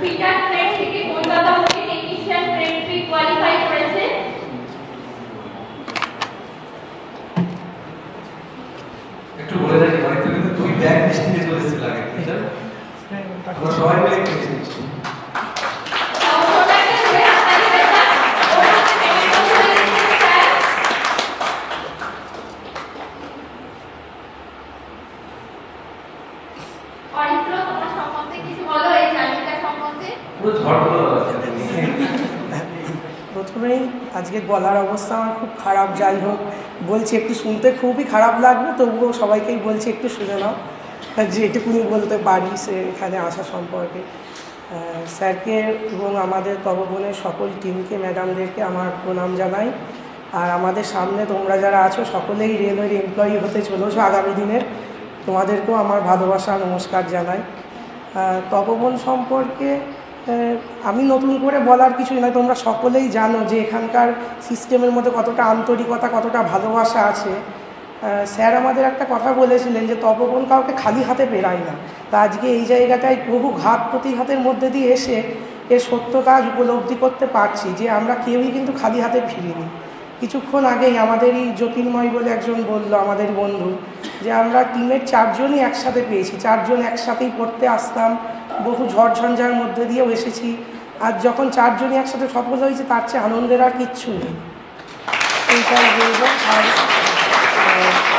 Fitter trade থেকে কলকাতা থেকে technician trade 3 qualify করেছে। একটু বলে রাখি বাড়িতে কিন্তু তুই ব্যাগ মিষ্টি নিয়ে চলে এসেছিস আগে ঠিক আছে আমরা সবাই মিলে খেয়েছি প্রথমেই আজকে গলার অবস্থা আমার খুব খারাপ, যাই হোক বলছি একটু শুনতে খুবই খারাপ লাগবে, তবুও সবাইকেই বলছি একটু শুনে নাও যেটুকুনি বলতে পারি সে এখানে আসা সম্পর্কে। স্যারকে এবং আমাদের তপবনের সকল টিমকে, ম্যাডামদেরকে আমার প্রণাম জানাই। আর আমাদের সামনে তোমরা যারা আছো সকলেই রেলওয়ের এমপ্লয়ি হতে চলেছো আগামী দিনের, তোমাদেরকেও আমার ভালোবাসা নমস্কার জানাই। তপবন সম্পর্কে আমি নতুন করে বলার কিছুই নয়, তোমরা সকলেই জানো যে এখানকার সিস্টেমের মধ্যে কতটা আন্তরিকতা, কতটা ভালোবাসা আছে। স্যার আমাদের একটা কথা বলেছিলেন যে তপবন কাউকে খালি হাতে পেরায় না। তা আজকে এই জায়গাটায় বহু ঘাত প্রতিঘাতের মধ্যে দিয়ে এসে এর সত্যতা আজ উপলব্ধি করতে পারছি যে আমরা কেউই কিন্তু খালি হাতে ফিরিনি। কিছুক্ষণ আগেই আমাদেরই জ্যোতির্ময় বলে একজন বলল, আমাদের বন্ধু, যে আমরা টিমের 4 জনই একসাথে পেয়েছি, 4 জন একসাথেই পড়তে আসতাম, বহু ঝড়ঝঞ্ঝার মধ্যে দিয়েও এসেছি। আর যখন 4 জনই একসাথে সফল হয়েছে তার চেয়ে আনন্দের আর কিচ্ছু নেই, এইটাই বলব। আর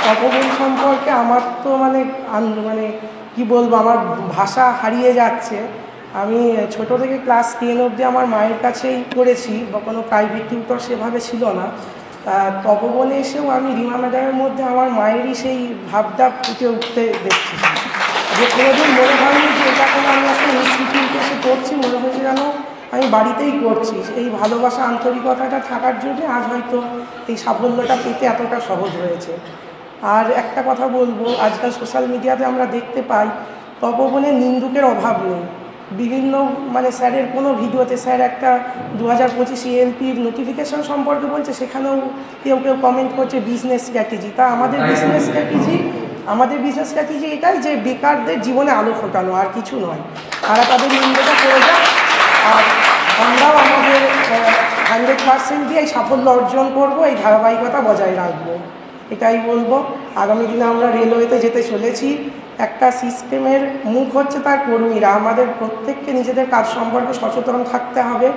তপবন সম্পর্কে আমার তো মানে কি বলবো, আমার ভাষা হারিয়ে যাচ্ছে। আমি ছোট থেকে ক্লাস 10 অবধি আমার মায়ের কাছেই পড়েছি, বা কোনো প্রাইভেট টিউটর সেভাবে ছিল না। তপবনে এসেও আমি রিমা ম্যাডামের মধ্যে আমার মায়েরই সেই ভাবটা ফুটে উঠতে দেখছি, যে কোনোদিন মনে হয়নি যে এটা কোনো আমি একটা ইনস্টিটিউটে এসে করছি, মনে হয়েছে যেন আমি বাড়িতেই করছি। এই ভালোবাসা, আন্তরিকতাটা থাকার জন্য আজ হয়তো এই সাফল্যটা পেতে এতটা সহজ হয়েছে। আর একটা কথা বলবো, আজকাল সোশ্যাল মিডিয়াতে আমরা দেখতে পাই তপবনে নিন্দুকের অভাব নেই। বিভিন্ন স্যারের কোনো ভিডিওতে স্যার একটা 2025 ELPর নোটিফিকেশান সম্পর্কে বলছে, সেখানেও কেউ কমেন্ট করছে বিজনেস স্ট্র্যাটেজি। তা আমাদের বিজনেস স্ট্র্যাটেজি এটাই যে বেকারদের জীবনে আলো ফোটানো, আর কিছু নয়। তারা তাদের নিন্দটা করে যায়, আর আমরাও আমাদের 100% দিয়ে এই সাফল্য অর্জন করবো, এই ধারাবাহিকতা বজায় রাখবো, এটাই বলবো। আগামী দিনে আমরা রেলওয়েতে যেতে চলেছি। একটা সিস্টেমের মুখ হচ্ছে তার কর্মীরা। আমাদের প্রত্যেককে নিজেদের কাজ সম্পর্কে সচেতন থাকতে হবে,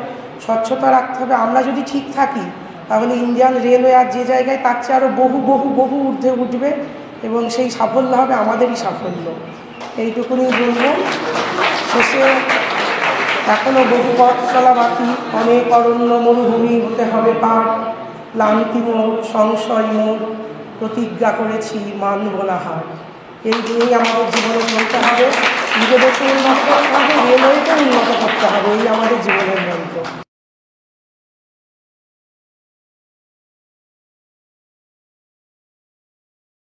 স্বচ্ছতা রাখতে হবে। আমরা যদি ঠিক থাকি তাহলে ইন্ডিয়ান রেলওয়ে আর যে জায়গায় তার চেয়ে আরও বহু ঊর্ধ্বে উঠবে, এবং সেই সাফল্য হবে আমাদেরই সাফল্য। এইটুকুনি বলবো। শেষে এখনও বহু পথ চলা বাকি, অনেক অরণ্য মরুভূমি হতে হবে পার, ক্লান্তি মোড়, সংশয় মোড়, প্রতিজ্ঞা করেছি মানব না হার। এই দিনেই আমাদের জীবনে চলতে হবে, নিজেদেরকে উন্নত করতে হবে, রেলওয়েকে উন্নত করতে হবে, এই আমাদের জীবন।